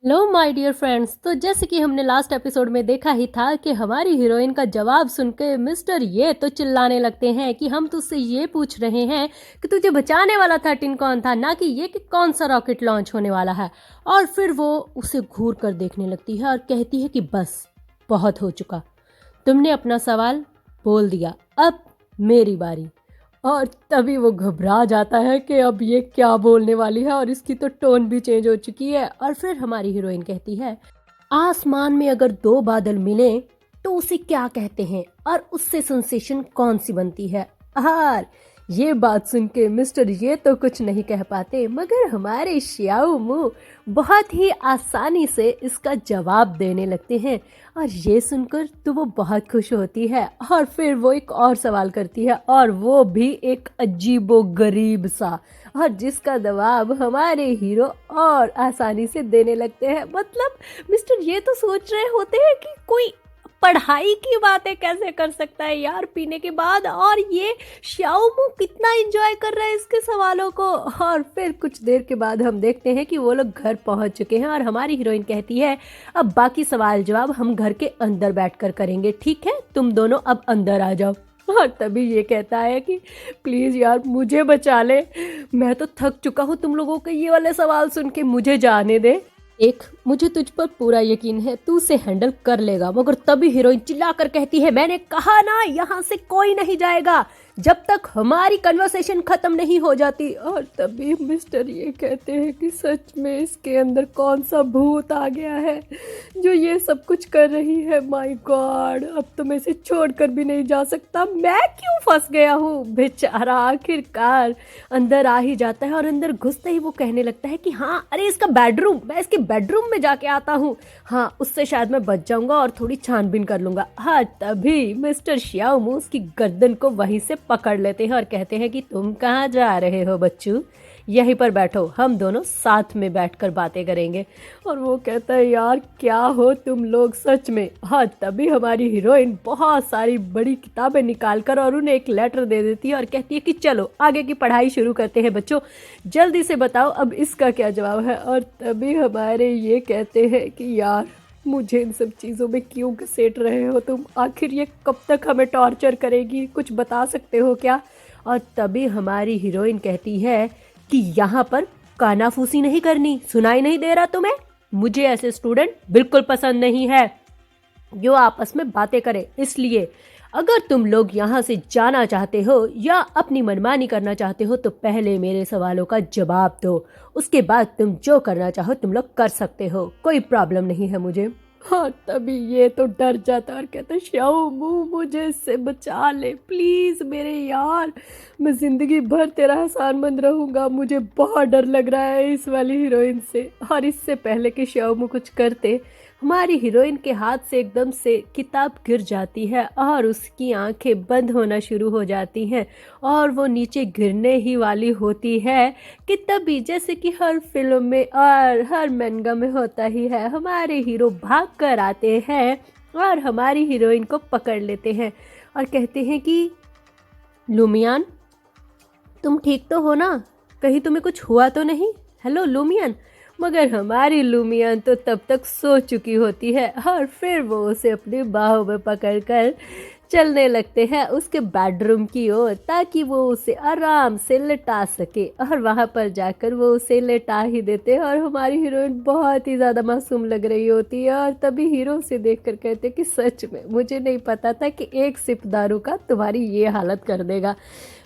Hello my dear friends. तो जैसे कि हमने लास्ट एपिसोड में देखा ही था कि हमारी हीरोइन का जवाब सुन के मिस्टर ये तो चिल्लाने लगते हैं कि हम तुझसे ये पूछ रहे हैं कि तुझे बचाने वाला 13 कौन था, ना कि ये कि कौन सा रॉकेट लॉन्च होने वाला है। और फिर वो उसे घूर कर देखने लगती है और कहती है कि बस बहुत हो चुका, तुमने अपना सवाल बोल दिया, अब मेरी बारी। और तभी वो घबरा जाता है कि अब ये क्या बोलने वाली है और इसकी तो टोन भी चेंज हो चुकी है। और फिर हमारी हीरोइन कहती है, आसमान में अगर दो बादल मिले तो उसे क्या कहते हैं और उससे सेंसेशन कौन सी बनती है। और ये बात सुन के मिस्टर ये तो कुछ नहीं कह पाते, मगर हमारे श्याओ मुंह बहुत ही आसानी से इसका जवाब देने लगते हैं। और ये सुनकर तो वो बहुत खुश होती है और फिर वो एक और सवाल करती है, और वो भी एक अजीबो गरीब सा, और जिसका जवाब हमारे हीरो और आसानी से देने लगते हैं। मतलब मिस्टर ये तो सोच रहे होते हैं कि कोई पढ़ाई की बातें कैसे कर सकता है यार पीने के बाद, और ये श्याओमू कितना एंजॉय कर रहा है इसके सवालों को। और फिर कुछ देर के बाद हम देखते हैं कि वो लोग घर पहुंच चुके हैं और हमारी हीरोइन कहती है, अब बाकी सवाल जवाब हम घर के अंदर बैठकर करेंगे, ठीक है, तुम दोनों अब अंदर आ जाओ। और तभी ये कहता है कि प्लीज़ यार मुझे बचा ले, मैं तो थक चुका हूँ तुम लोगों के ये वाले सवाल सुन के, मुझे जाने दे। एक मुझे तुझ पर पूरा यकीन है, तू उसे हैंडल कर लेगा। मगर तभी हीरोइन चिल्लाकर कहती है, मैंने कहा ना यहाँ से कोई नहीं जाएगा जब तक हमारी कन्वर्सेशन खत्म नहीं हो जाती। और तभी मिस्टर ये कहते हैं कि सच में इसके अंदर कौन सा भूत आ गया है जो ये सब कुछ कर रही है। माय गॉड, अब तो मैं इसे छोड़कर भी नहीं जा सकता, मैं क्यों फंस गया हूँ। बेचारा आखिरकार अंदर आ ही जाता है और अंदर घुसते ही वो कहने लगता है कि हाँ अरे इसका बेडरूम, मैं इसके बेडरूम में जाके आता हूँ, हाँ उससे शायद मैं बच जाऊंगा और थोड़ी छानबीन कर लूंगा। हाँ तभी मिस्टर श्याओमू उसकी गर्दन को वहीं से पकड़ लेते हैं और कहते हैं कि तुम कहाँ जा रहे हो बच्चू, यहीं पर बैठो, हम दोनों साथ में बैठकर बातें करेंगे। और वो कहता है यार क्या हो तुम लोग सच में। हाँ तभी हमारी हीरोइन बहुत सारी बड़ी किताबें निकालकर और उन्हें एक लेटर दे देती है और कहती है कि चलो आगे की पढ़ाई शुरू करते हैं बच्चों, जल्दी से बताओ अब इसका क्या जवाब है। और तभी हमारे ये कहते हैं कि यार मुझे इन सब चीज़ों में क्यों घसीट रहे हो तुम, आखिर ये कब तक हमें टॉर्चर करेगी, कुछ बता सकते हो क्या। और तभी हमारी हीरोइन कहती है कि यहाँ पर कानाफूसी नहीं करनी, सुनाई नहीं दे रहा तुम्हें, मुझे ऐसे स्टूडेंट बिल्कुल पसंद नहीं है जो आपस में बातें करे। इसलिए अगर तुम लोग यहाँ से जाना चाहते हो या अपनी मनमानी करना चाहते हो तो पहले मेरे सवालों का जवाब दो, उसके बाद तुम जो करना चाहो तुम लोग कर सकते हो, कोई प्रॉब्लम नहीं है मुझे। हाँ तभी ये तो डर जाता और कहता श्याओमू मुझे इससे बचा ले प्लीज़ मेरे यार, मैं ज़िंदगी भर तेरा एहसानमंद रहूँगा, मुझे बहुत डर लग रहा है इस वाली हीरोइन से। और इससे पहले कि श्याओमू कुछ करते, हमारी हीरोइन के हाथ से एकदम से किताब गिर जाती है और उसकी आंखें बंद होना शुरू हो जाती हैं और वो नीचे गिरने ही वाली होती है कि तभी जैसे कि हर फिल्म में और हर मैंगा में होता ही है, हमारे हीरो भाग कर आते हैं और हमारी हीरोइन को पकड़ लेते हैं और कहते हैं कि लूमियान तुम ठीक तो हो ना, कहीं तुम्हें कुछ हुआ तो नहीं, हेलो लूमियान। मगर हमारी लूमियान तो तब तक सो चुकी होती है और फिर वो उसे अपनी बाहों में पकड़कर चलने लगते हैं उसके बेडरूम की ओर ताकि वो उसे आराम से लेटा सके। और वहाँ पर जाकर वो उसे लेटा ही देते हैं और हमारी हीरोइन बहुत ही ज़्यादा मासूम लग रही होती है। और तभी हीरो से देखकर कहते कि सच में मुझे नहीं पता था कि एक सिप दारू का तुम्हारी ये हालत कर देगा,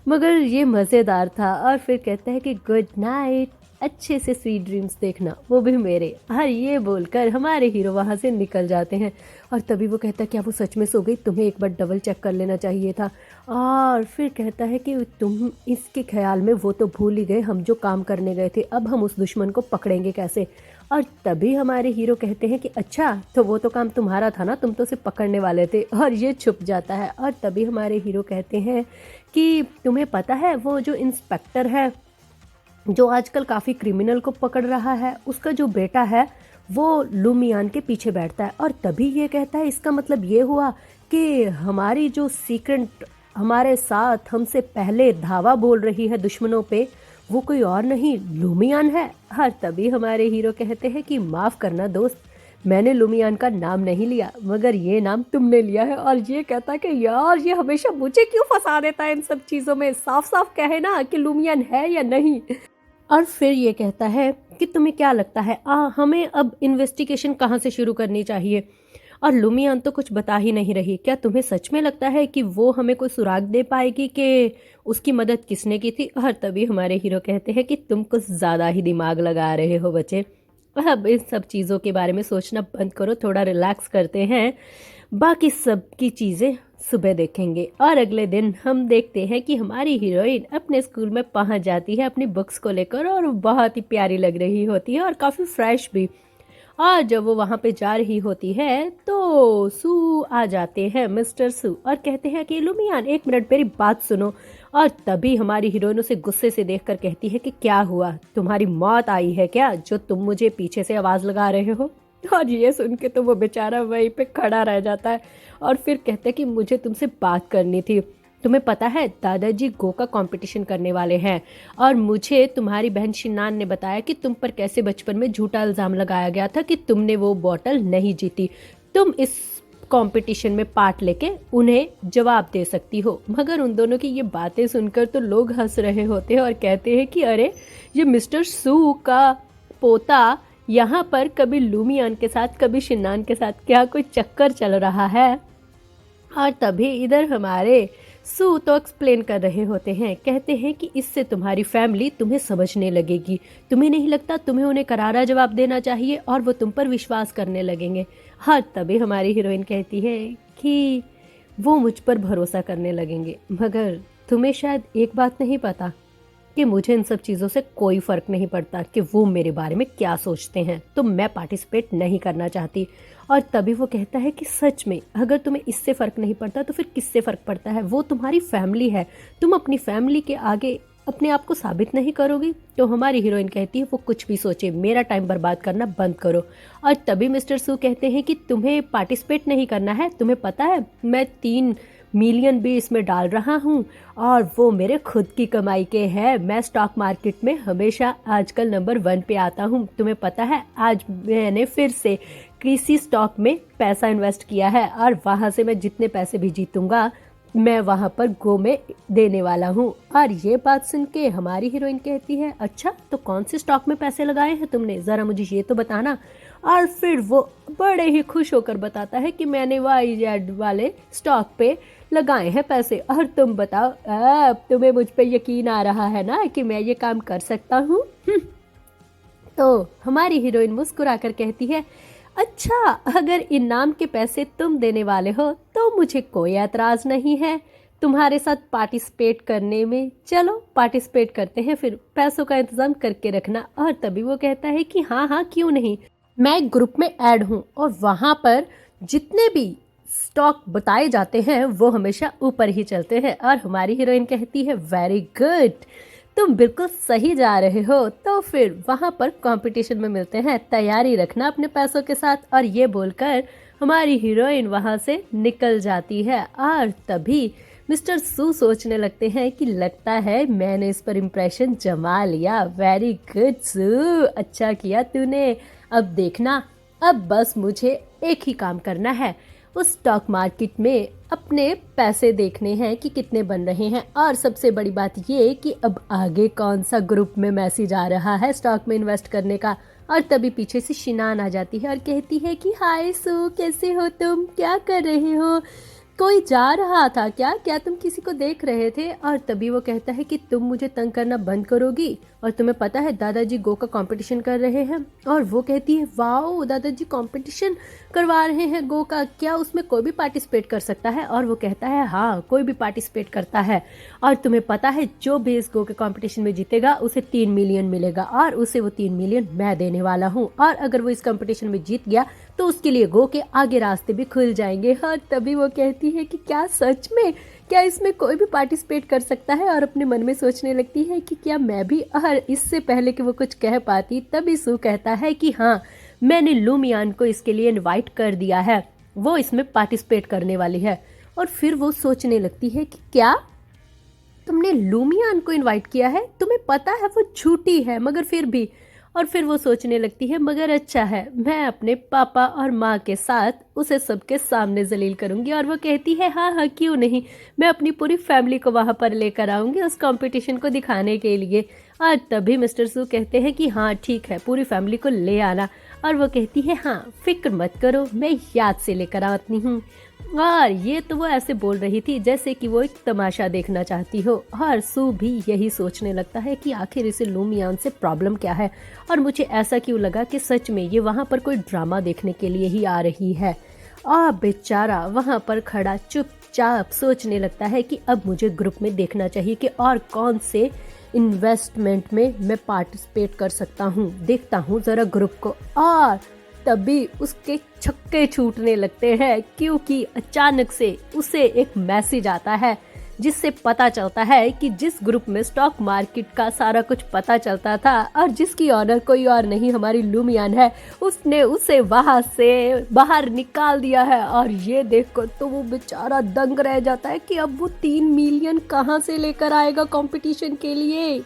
मगर ये मज़ेदार था। और फिर कहता है कि गुड नाइट, अच्छे से स्वीट ड्रीम्स देखना, वो भी मेरे। और ये बोलकर हमारे हीरो वहाँ से निकल जाते हैं। और तभी वो कहता है क्या वो सच में सो गई, तुम्हें एक बार डबल चेक कर लेना चाहिए था। और फिर कहता है कि तुम इसके ख्याल में वो तो भूल ही गए हम जो काम करने गए थे, अब हम उस दुश्मन को पकड़ेंगे कैसे। और तभी हमारे हीरो कहते हैं कि अच्छा तो वो तो काम तुम्हारा था ना, तुम तो उसे पकड़ने वाले थे। और ये छुप जाता है। और तभी हमारे हीरो कहते हैं कि तुम्हें पता है वो जो इंस्पेक्टर है जो आजकल काफ़ी क्रिमिनल को पकड़ रहा है, उसका जो बेटा है वो लूमियान के पीछे बैठता है। और तभी ये कहता है इसका मतलब ये हुआ कि हमारी जो सीक्रेट हमारे साथ हमसे पहले धावा बोल रही है दुश्मनों पे, वो कोई और नहीं लूमियान है। और तभी हमारे हीरो कहते हैं कि माफ़ करना दोस्त, मैंने लूमियान का नाम नहीं लिया, मगर ये नाम तुमने लिया है। और ये कहता है कि यार ये हमेशा मुझे क्यों फंसा देता है इन सब चीज़ों में, साफ साफ कहे ना कि लूमियान है या नहीं। और फिर ये कहता है कि तुम्हें क्या लगता है हमें अब इन्वेस्टिगेशन कहाँ से शुरू करनी चाहिए। और लुमियान तो कुछ बता ही नहीं रही। क्या तुम्हें सच में लगता है कि वो हमें कोई सुराग दे पाएगी कि उसकी मदद किसने की थी। और तभी हमारे हीरो कहते हैं कि तुम कुछ ज़्यादा ही दिमाग लगा रहे हो बच्चे, अब इन सब चीज़ों के बारे में सोचना बंद करो, थोड़ा रिलैक्स करते हैं, बाकी सब की चीज़ें सुबह देखेंगे। और अगले दिन हम देखते हैं कि हमारी हीरोइन अपने स्कूल में पहुंच जाती है अपनी बुक्स को लेकर, और बहुत ही प्यारी लग रही होती है और काफ़ी फ्रेश भी। और जब वो वहाँ पे जा रही होती है तो सू आ जाते हैं, मिस्टर सू, और कहते हैं कि लुमियान एक मिनट मेरी बात सुनो। और तभी हमारी हीरोइन उसे गुस्से से देखकर कहती है कि क्या हुआ, तुम्हारी मौत आई है क्या जो तुम मुझे पीछे से आवाज़ लगा रहे हो। और ये सुन के तो वो बेचारा वहीं पे खड़ा रह जाता है और फिर कहते हैं कि मुझे तुमसे बात करनी थी। तुम्हें पता है दादाजी गो का कंपटीशन करने वाले हैं, और मुझे तुम्हारी बहन शिनान ने बताया कि तुम पर कैसे बचपन में झूठा इल्ज़ाम लगाया गया था कि तुमने वो बॉटल नहीं जीती। तुम इस कंपटीशन में पार्ट लेके उन्हें जवाब दे सकती हो। मगर उन दोनों की ये बातें सुनकर तो लोग हंस रहे होते हैं और कहते हैं कि अरे ये मिस्टर सू का पोता यहाँ पर कभी लूमियान के साथ कभी शिनान के साथ क्या कोई चक्कर चल रहा है। और तभी इधर हमारे सू तो एक्सप्लेन कर रहे होते हैं, कहते हैं कि इससे तुम्हारी फैमिली तुम्हें समझने लगेगी, तुम्हें नहीं लगता तुम्हें उन्हें करारा जवाब देना चाहिए और वो तुम पर विश्वास करने लगेंगे। हाँ, तभी हमारी हीरोइन कहती है कि वो मुझ पर भरोसा करने लगेंगे, मगर तुम्हें शायद एक बात नहीं पता कि मुझे इन सब चीज़ों से कोई फ़र्क नहीं पड़ता कि वो मेरे बारे में क्या सोचते हैं, तो मैं पार्टिसिपेट नहीं करना चाहती। और तभी वो कहता है कि सच में अगर तुम्हें इससे फ़र्क नहीं पड़ता तो फिर किससे फ़र्क पड़ता है, वो तुम्हारी फैमिली है, तुम अपनी फैमिली के आगे अपने आप को साबित नहीं करोगी। तो हमारी हीरोइन कहती है वो कुछ भी सोचे, मेरा टाइम बर्बाद करना बंद करो। और तभी मिस्टर सू कहते हैं कि तुम्हें पार्टिसिपेट नहीं करना है, तुम्हें पता है मैं 3 मिलियन भी इसमें डाल रहा हूँ और वो मेरे खुद की कमाई के हैं। मैं स्टॉक मार्केट में हमेशा आजकल नंबर 1 पे आता हूँ। तुम्हें पता है आज मैंने फिर से कृषि स्टॉक में पैसा इन्वेस्ट किया है और वहाँ से मैं जितने पैसे भी जीतूंगा मैं वहाँ पर गो में देने वाला हूँ। और ये बात सुन के हमारी हीरोइन कहती है अच्छा तो कौन से स्टॉक में पैसे लगाए हैं तुमने, ज़रा मुझे ये तो बताना। और फिर वो बड़े ही खुश होकर बताता है कि मैंने YZ वाले स्टॉक पे लगाए हैं पैसे। और तुम बताओ अब तुम्हें मुझ पे यकीन आ रहा है ना कि मैं ये काम कर सकता हूँ। तो हमारी हीरोइन मुस्कुरा कर कहती है अच्छा अगर इनाम के पैसे तुम देने वाले हो तो मुझे कोई एतराज़ नहीं है तुम्हारे साथ पार्टिसिपेट करने में। चलो पार्टिसिपेट करते हैं, फिर पैसों का इंतज़ाम करके रखना। और तभी वो कहता है कि हाँ हाँ क्यों नहीं, मैं एक ग्रुप में ऐड हूँ और वहाँ पर जितने भी स्टॉक बताए जाते हैं वो हमेशा ऊपर ही चलते हैं। और हमारी हीरोइन कहती है वेरी गुड, तुम बिल्कुल सही जा रहे हो, तो फिर वहाँ पर कंपटीशन में मिलते हैं, तैयारी रखना अपने पैसों के साथ। और ये बोलकर हमारी हीरोइन वहाँ से निकल जाती है। और तभी मिस्टर सू सोचने लगते हैं कि लगता है मैंने इस पर इम्प्रेशन जमा लिया। वेरी गुड सू, अच्छा किया तूने। अब देखना, अब बस मुझे एक ही काम करना है, उस स्टॉक मार्केट में अपने पैसे देखने हैं कि कितने बन रहे हैं। और सबसे बड़ी बात ये कि अब आगे कौन सा ग्रुप में मैसेज आ रहा है स्टॉक में इन्वेस्ट करने का। और तभी पीछे से शिनान आ जाती है और कहती है कि हाय सू, कैसे हो तुम, क्या कर रहे हो, कोई जा रहा था क्या, क्या तुम किसी को देख रहे थे। और तभी वो कहता है कि तुम मुझे तंग करना बंद करोगी, और तुम्हें पता है दादाजी गो का कंपटीशन कर रहे हैं। और वो कहती है वाओ दादाजी कंपटीशन करवा रहे हैं गो का, क्या उसमें कोई भी पार्टिसिपेट कर सकता है। और वो कहता है हाँ कोई भी पार्टिसिपेट करता है, और तुम्हें पता है जो भी इस गो के कंपटीशन में जीतेगा उसे 3 मिलियन मिलेगा और उसे वो 3 मिलियन मैं देने वाला हूँ। और अगर वो इस कंपटीशन में जीत गया तो उसके लिए गो के आगे रास्ते भी खुल जाएंगे। और तभी वो कहती है कि क्या सच में, क्या इसमें कोई भी पार्टिसिपेट कर सकता है। और अपने मन में सोचने लगती है कि क्या मैं भी। और इससे पहले कि वो कुछ कह पाती तभी सू कहता है कि हाँ मैंने लूमियान को इसके लिए इनवाइट कर दिया है, वो इसमें पार्टिसिपेट करने वाली है। और फिर वो सोचने लगती है कि क्या तुमने लूमियान को इनवाइट किया है, तुम्हें पता है वो झूठी है मगर फिर भी। और फिर वो सोचने लगती है मगर अच्छा है, मैं अपने पापा और माँ के साथ उसे सबके सामने जलील करूंगी। और वो कहती है हाँ हाँ क्यों नहीं, मैं अपनी पूरी फैमिली को वहाँ पर लेकर आऊंगी उस कंपटीशन को दिखाने के लिए। और तभी मिस्टर सू कहते हैं कि हाँ ठीक है, पूरी फैमिली को ले आना। और वो कहती है हाँ फिक्र मत करो, मैं याद से लेकर आती हूँ। और ये तो वो ऐसे बोल रही थी जैसे कि वो एक तमाशा देखना चाहती हो। और सू भी यही सोचने लगता है कि आखिर इसे लूमियान से प्रॉब्लम क्या है, और मुझे ऐसा क्यों लगा कि सच में ये वहाँ पर कोई ड्रामा देखने के लिए ही आ रही है। और बेचारा वहाँ पर खड़ा चुपचाप सोचने लगता है कि अब मुझे ग्रुप में देखना चाहिए कि और कौन से इन्वेस्टमेंट में मैं पार्टिसिपेट कर सकता हूँ, देखता हूँ ज़रा ग्रुप को। और तभी उसके छक्के छूटने लगते हैं क्योंकि अचानक से उसे एक मैसेज आता है जिससे पता चलता है कि जिस ग्रुप में स्टॉक मार्केट का सारा कुछ पता चलता था और जिसकी ऑनर कोई और नहीं हमारी लूमियान है, उसने उसे वहां से बाहर निकाल दिया है। और ये देखकर तो वो बेचारा दंग रह जाता है कि अब वो 3 मिलियन कहाँ से लेकर आएगा कंपटीशन के लिए।